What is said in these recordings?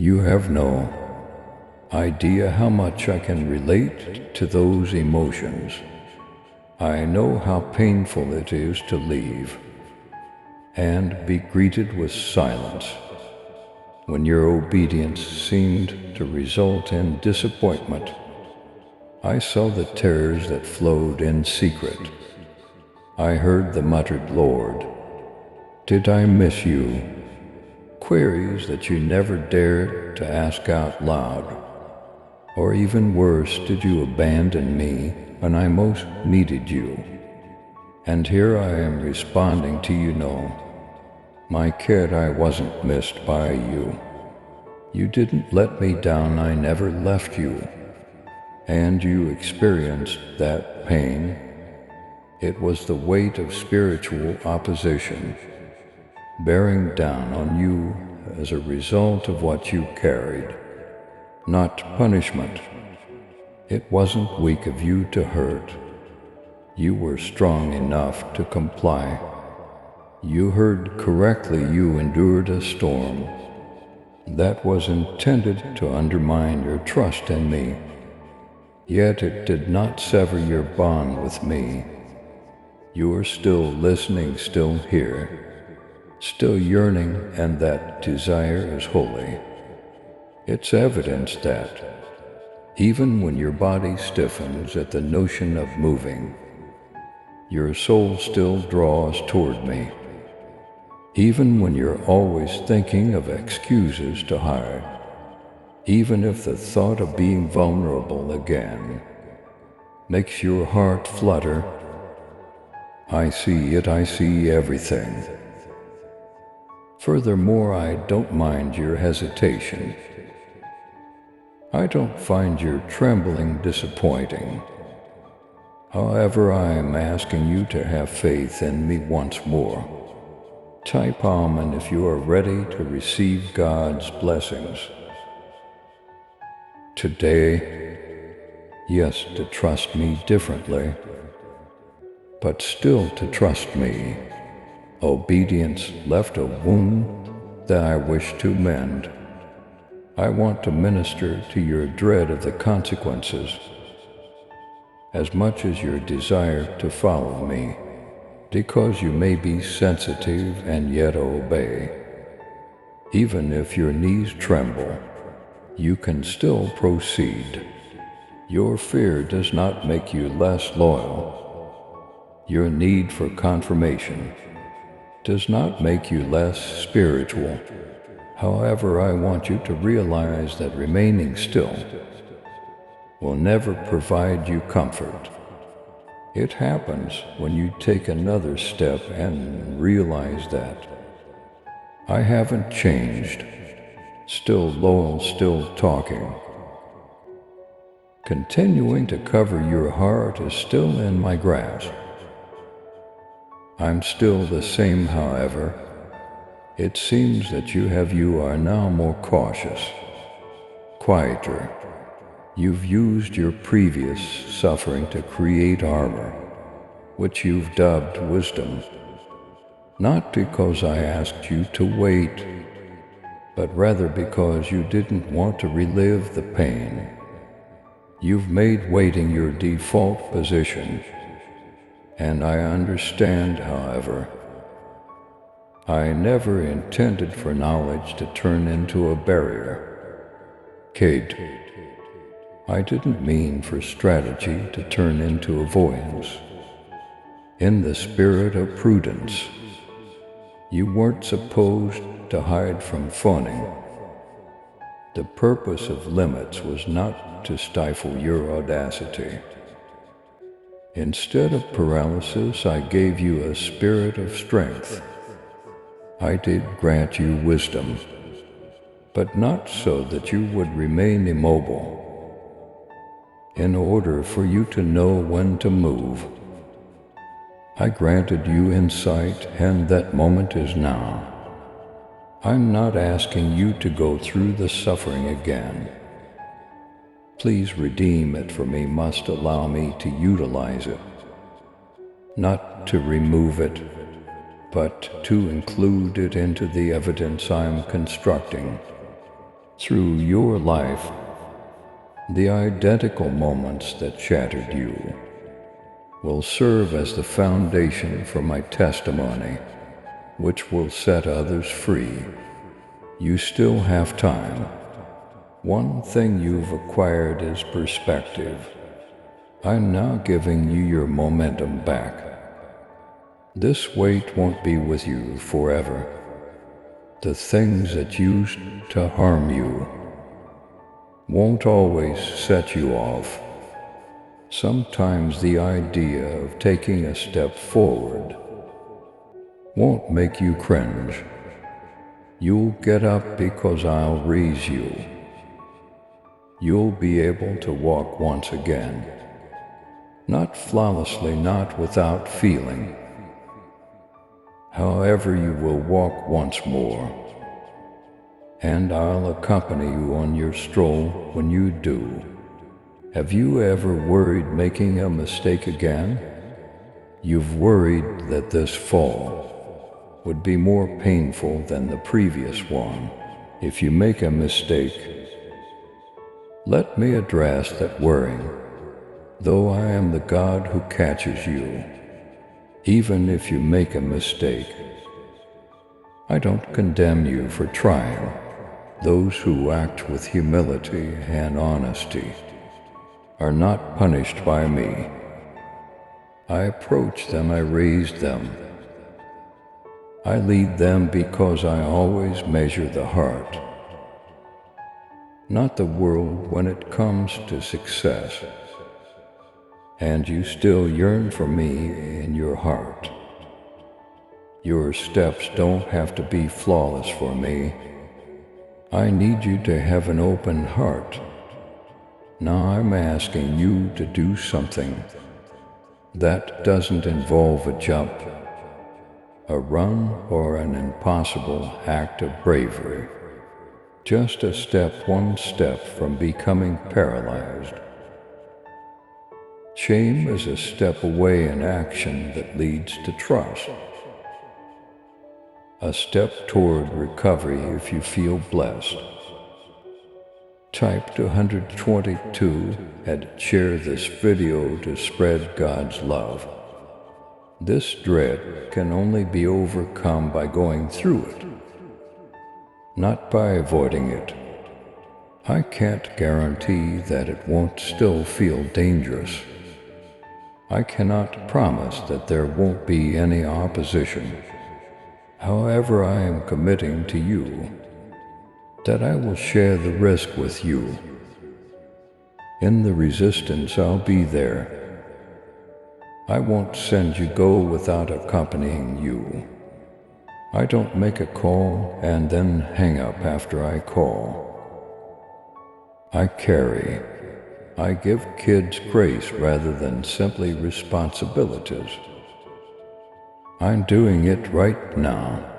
You have no idea how much I can relate to those emotions. I know how painful it is to leave and be greeted with silence when your obedience seemed to result in disappointment. I saw the tears that flowed in secret. I heard the muttered, "Lord, did I miss you?" Queries that you never dared to ask out loud. Or even worse, did you abandon me when I most needed you? And here I am responding to you, no, my kid, I wasn't missed by you. You didn't let me down, I never left you. And you experienced that pain. It was the weight of spiritual opposition bearing down on you as a result of what you carried, not punishment. It wasn't weak of you to hurt. You were strong enough to comply. You heard correctly, you endured a storm that was intended to undermine your trust in me. Yet it did not sever your bond with me. You are still listening, still here, still yearning, and that desire is holy. It's evidence that, even when your body stiffens at the notion of moving, your soul still draws toward me. Even when you're always thinking of excuses to hide, even if the thought of being vulnerable again makes your heart flutter, I see it, I see everything. Furthermore, I don't mind your hesitation. I don't find your trembling disappointing. However, I am asking you to have faith in me once more. Type Amen if you are ready to receive God's blessings. Today, yes, to trust me differently, but still to trust me. Obedience left a wound that I wish to mend. I want to minister to your dread of the consequences as much as your desire to follow me, because you may be sensitive and yet obey. Even if your knees tremble, you can still proceed. Your fear does not make you less loyal. Your need for confirmation does not make you less spiritual. However, I want you to realize that remaining still will never provide you comfort. It happens when you take another step and realize that I haven't changed, still loyal, still talking. Continuing to cover your heart is still in my grasp. I'm still the same, however. It seems that you are now more cautious, quieter. You've used your previous suffering to create armor, which you've dubbed wisdom. Not because I asked you to wait, but rather because you didn't want to relive the pain. You've made waiting your default position. And I understand, however, I never intended for knowledge to turn into a barrier. Kate, I didn't mean for strategy to turn into avoidance. In the spirit of prudence, you weren't supposed to hide from phoning. The purpose of limits was not to stifle your audacity. Instead of paralysis, I gave you a spirit of strength. I did grant you wisdom, but not so that you would remain immobile. In order for you to know when to move, I granted you insight, and that moment is now. I'm not asking you to go through the suffering again. Please redeem it for me, must allow me to utilize it, not to remove it, but to include it into the evidence I'm constructing. Through your life, the identical moments that shattered you will serve as the foundation for my testimony, which will set others free. You still have time. One thing you've acquired is perspective. I'm now giving you your momentum back. This weight won't be with you forever. The things that used to harm you won't always set you off. Sometimes the idea of taking a step forward won't make you cringe. You'll get up because I'll raise you. You'll be able to walk once again. Not flawlessly, not without feeling. However, you will walk once more. And I'll accompany you on your stroll when you do. Have you ever worried making a mistake again? You've worried that this fall would be more painful than the previous one. If you make a mistake, let me address that worrying, though I am the God who catches you. Even if you make a mistake, I don't condemn you for trying. Those who act with humility and honesty are not punished by me. I approach them, I raise them. I lead them because I always measure the heart, not the world when it comes to success. And you still yearn for me in your heart. Your steps don't have to be flawless for me. I need you to have an open heart. Now I'm asking you to do something that doesn't involve a jump, a run, or an impossible act of bravery. Just a step, one step from becoming paralyzed. Shame is a step away in action that leads to trust. A step toward recovery if you feel blessed. Type to 122 and share this video to spread God's love. This dread can only be overcome by going through it, not by avoiding it. I can't guarantee that it won't still feel dangerous. I cannot promise that there won't be any opposition. However, I am committing to you that I will share the risk with you. In the resistance, I'll be there. I won't send you go without accompanying you. I don't make a call and then hang up after I call. I carry. I give kids grace rather than simply responsibilities. I'm doing it right now.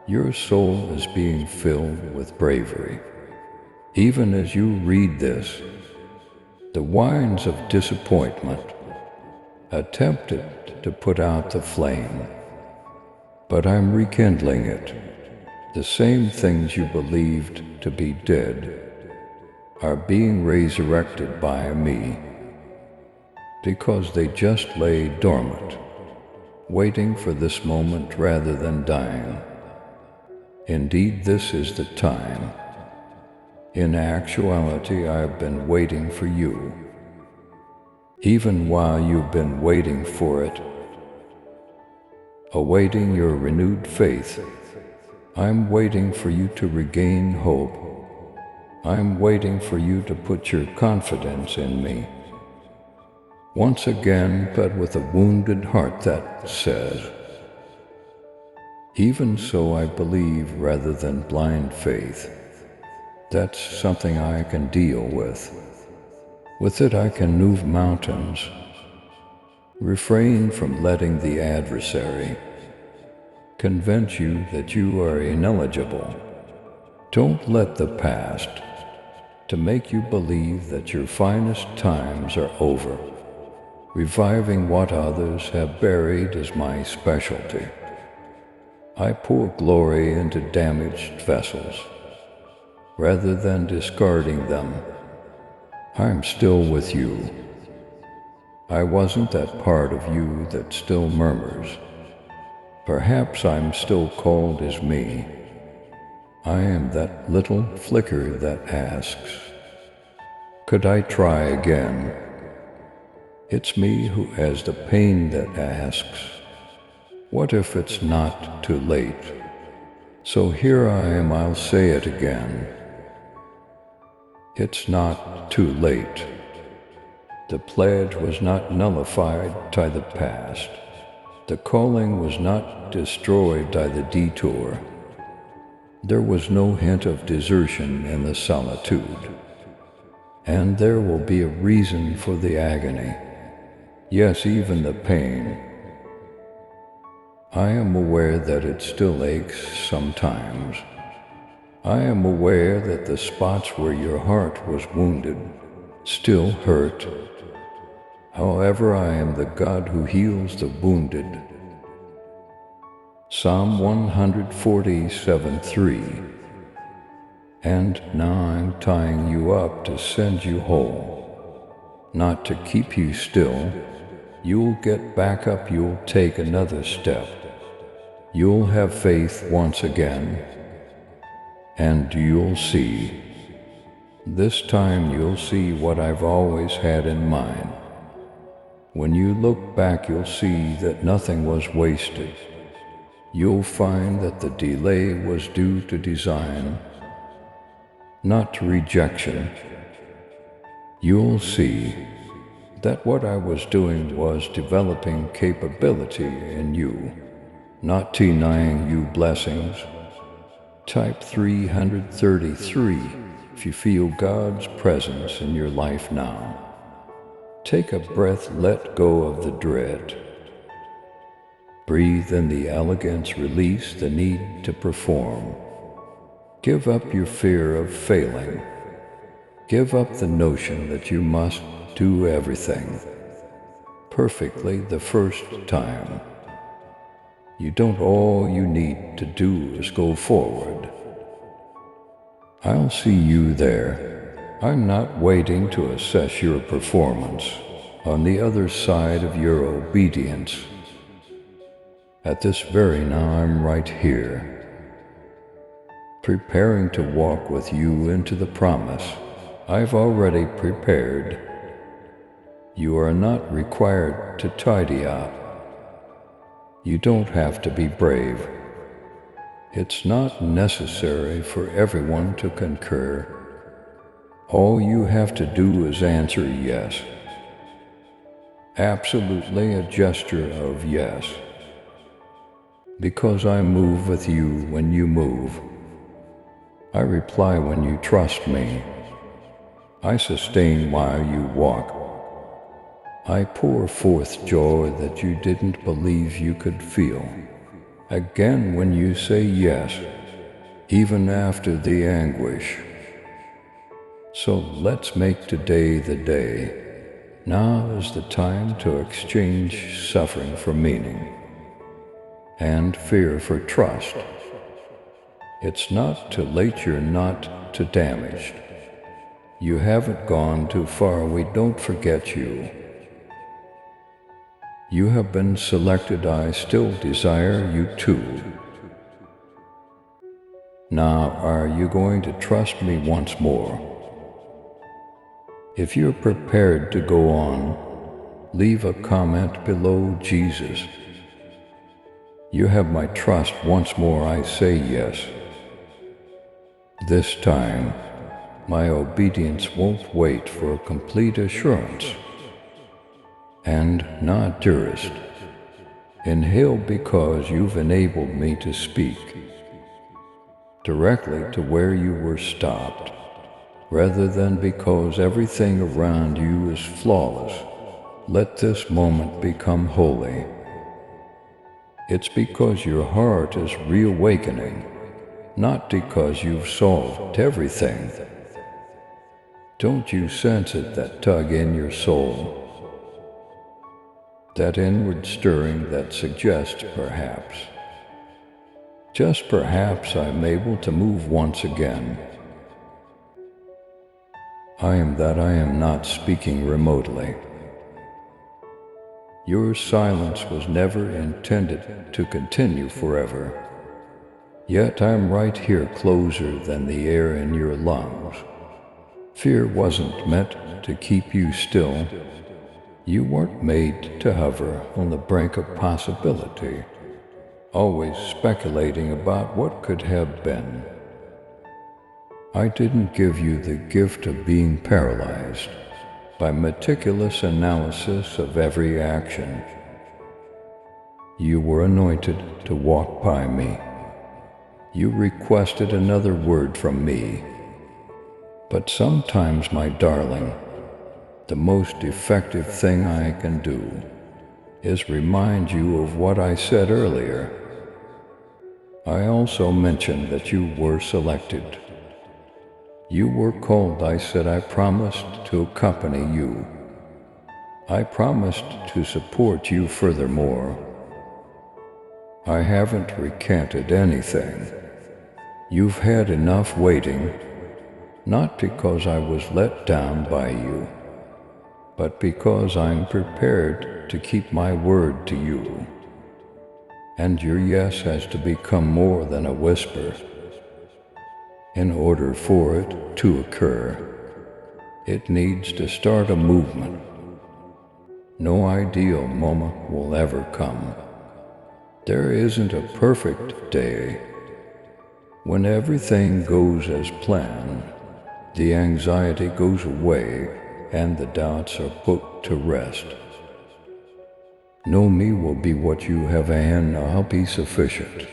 Your soul is being filled with bravery. Even as you read this, the winds of disappointment attempted to put out the flame, but I'm rekindling it. The same things you believed to be dead are being resurrected by me, because they just lay dormant, waiting for this moment rather than dying. Indeed, this is the time. In actuality, I've been waiting for you. Even while you've been waiting for it, awaiting your renewed faith, I'm waiting for you to regain hope. I'm waiting for you to put your confidence in me. Once again, but with a wounded heart that says, even so I believe rather than blind faith. That's something I can deal with. With it I can move mountains. Refrain from letting the adversary convince you that you are ineligible. Don't let the past to make you believe that your finest times are over. Reviving what others have buried is my specialty. I pour glory into damaged vessels. rather than discarding them. I'm still with you. I wasn't that part of you that still murmurs. Perhaps I'm still called as me. I am that little flicker that asks, could I try again? It's me who has the pain that asks, what if it's not too late? So here I am, I'll say it again. It's not too late. The pledge was not nullified by the past. The calling was not destroyed by the detour. There was no hint of desertion in the solitude. And there will be a reason for the agony. Yes, even the pain. I am aware that it still aches sometimes. I am aware that the spots where your heart was wounded still hurt. However, I am the God who heals the wounded. Psalm 147:3. And now I'm tying you up to send you whole, not to keep you still. You'll get back up, you'll take another step. You'll have faith once again, and you'll see. This time you'll see what I've always had in mind. When you look back, you'll see that nothing was wasted. You'll find that the delay was due to design, not to rejection. You'll see that what I was doing was developing capability in you, not denying you blessings. Type 333 if you feel God's presence in your life now. Take a breath, let go of the dread. Breathe in the elegance, release the need to perform. Give up your fear of failing. Give up the notion that you must do everything perfectly the first time. You don't. All you need to do is go forward. I'll see you there. I'm not waiting to assess your performance on the other side of your obedience. At this very now, I'm right here, preparing to walk with you into the promise I've already prepared. You are not required to tidy up. You don't have to be brave. It's not necessary for everyone to concur. All you have to do is answer yes. Absolutely a gesture of yes. Because I move with you when you move. I reply when you trust me. I sustain while you walk. I pour forth joy that you didn't believe you could feel. Again when you say yes, even after the anguish. So let's make today the day. Now is the time to exchange suffering for meaning and fear for trust. It's not too late, you're not too damaged. You haven't gone too far, we don't forget you. You have been selected, I still desire you too. Now, are you going to trust me once more? If you're prepared to go on, leave a comment below. Jesus, you have my trust. Once more I say yes. This time, my obedience won't wait for complete assurance. And not dearest, inhale because you've enabled me to speak directly to where you were stopped, rather than because everything around you is flawless. Let this moment become holy. It's because your heart is reawakening, not because you've solved everything. Don't you sense it, that tug in your soul? That inward stirring that suggests just perhaps I'm able to move once again. I am that I am not speaking remotely. Your silence was never intended to continue forever. Yet I'm right here closer than the air in your lungs. Fear wasn't meant to keep you still. You weren't made to hover on the brink of possibility, always speculating about what could have been. I didn't give you the gift of being paralyzed by meticulous analysis of every action. You were anointed to walk by me. You requested another word from me. But sometimes, my darling, the most effective thing I can do is remind you of what I said earlier. I also mentioned that you were selected. You were called. I said I promised to accompany you. I promised to support you furthermore. I haven't recanted anything. You've had enough waiting, not because I was let down by you, but because I'm prepared to keep my word to you. And your yes has to become more than a whisper. In order for it to occur, it needs to start a movement. No ideal moment will ever come. There isn't a perfect day. When everything goes as planned, the anxiety goes away and the doubts are put to rest. Know me will be what you have, and I'll be sufficient.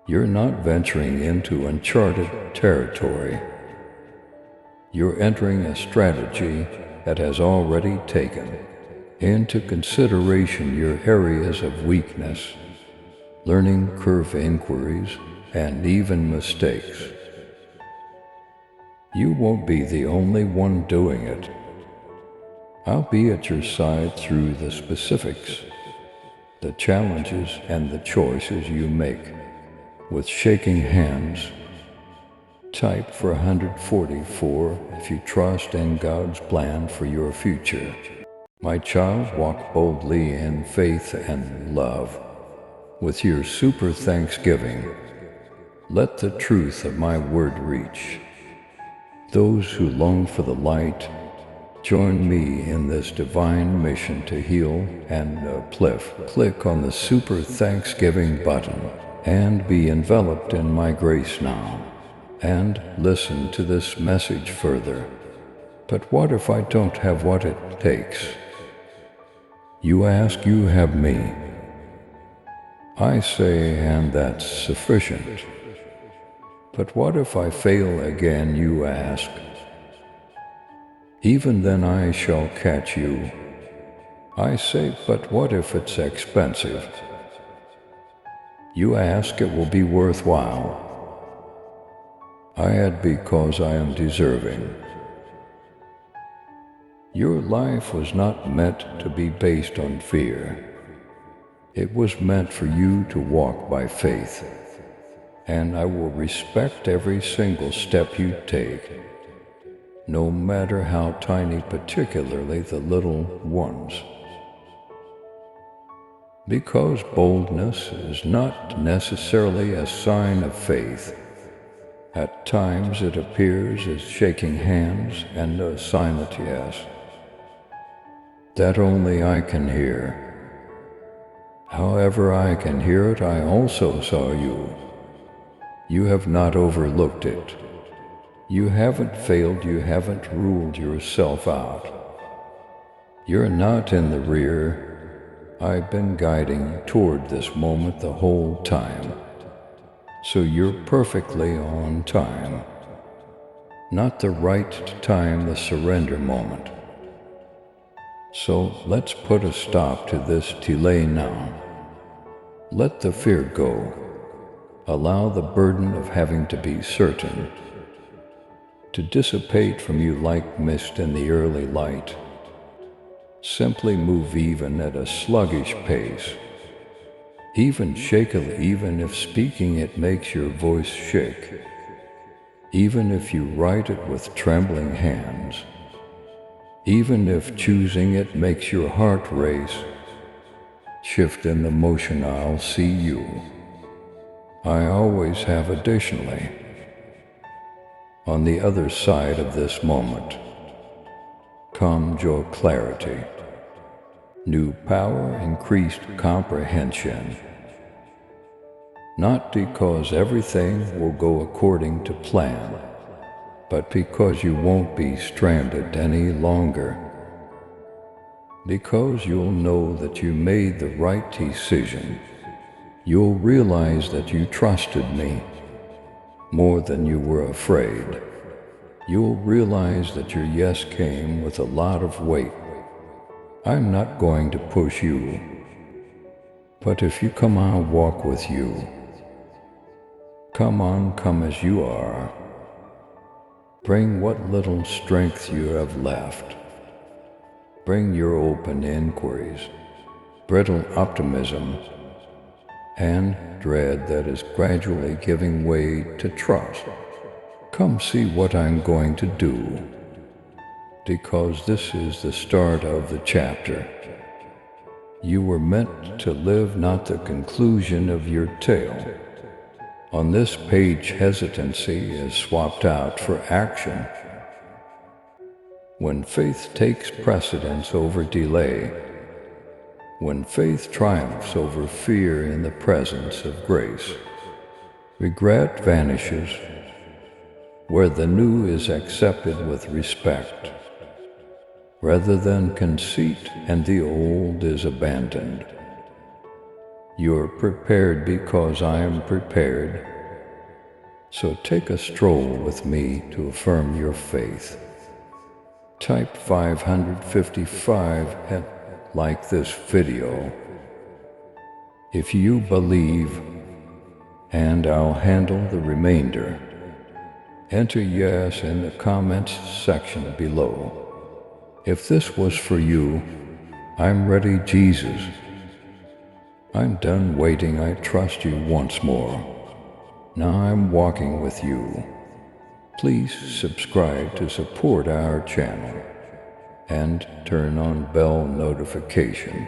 You're not venturing into uncharted territory. You're entering a strategy that has already taken into consideration your areas of weakness, learning curve inquiries, and even mistakes. You won't be the only one doing it. I'll be at your side through the specifics, the challenges, and the choices you make. With shaking hands, type for 144 if you trust in God's plan for your future. My child, walk boldly in faith and love. With your super thanksgiving, let the truth of my word reach those who long for the light. Join me in this divine mission to heal and uplift. Click on the super thanksgiving button and be enveloped in my grace now. And listen to this message further. But what if I don't have what it takes? You ask, you have me. I say, and that's sufficient. But what if I fail again, you ask? Even then I shall catch you. I say, but what if it's expensive? You ask, it will be worthwhile. I add, because I am deserving. Your life was not meant to be based on fear. It was meant for you to walk by faith. And I will respect every single step you take, no matter how tiny, particularly the little ones. Because boldness is not necessarily a sign of faith. At times it appears as shaking hands and a silent yes. That only I can hear. However I can hear it, I also saw you. You have not overlooked it. You haven't failed, you haven't ruled yourself out. You're not in the rear. I've been guiding you toward this moment the whole time. So you're perfectly on time. Not the right time, the surrender moment. So let's put a stop to this delay now. Let the fear go. Allow the burden of having to be certain to dissipate from you like mist in the early light. Simply move even at a sluggish pace. Even shakily, even if speaking it makes your voice shake. even if you write it with trembling hands, even if choosing it makes your heart race. Shift in the motion, I'll see you. I always have additionally. On the other side of this moment comes your clarity, new power, increased comprehension. Not because everything will go according to plan, but because you won't be stranded any longer. Because you'll know that you made the right decision. You'll realize that you trusted me more than you were afraid. You'll realize that your yes came with a lot of weight. I'm not going to push you, but if you come, I'll walk with you. Come on, come as you are. Bring what little strength you have left. Bring your open inquiries, brittle optimism, and dread that is gradually giving way to trust. Come see what I'm going to do, because this is the start of the chapter. You were meant to live, not the conclusion of your tale. On this page, hesitancy is swapped out for action. When faith takes precedence over delay, when faith triumphs over fear in the presence of grace, regret vanishes where the new is accepted with respect, rather than conceit, and the old is abandoned. You're prepared because I am prepared, so take a stroll with me to affirm your faith. Type 555 and like this video if you believe, and I'll handle the remainder. Enter yes in the comments section below. If this was for you, I'm ready, Jesus. I'm done waiting, I trust you once more. Now I'm walking with you. Please subscribe to support our channel and turn on bell notification.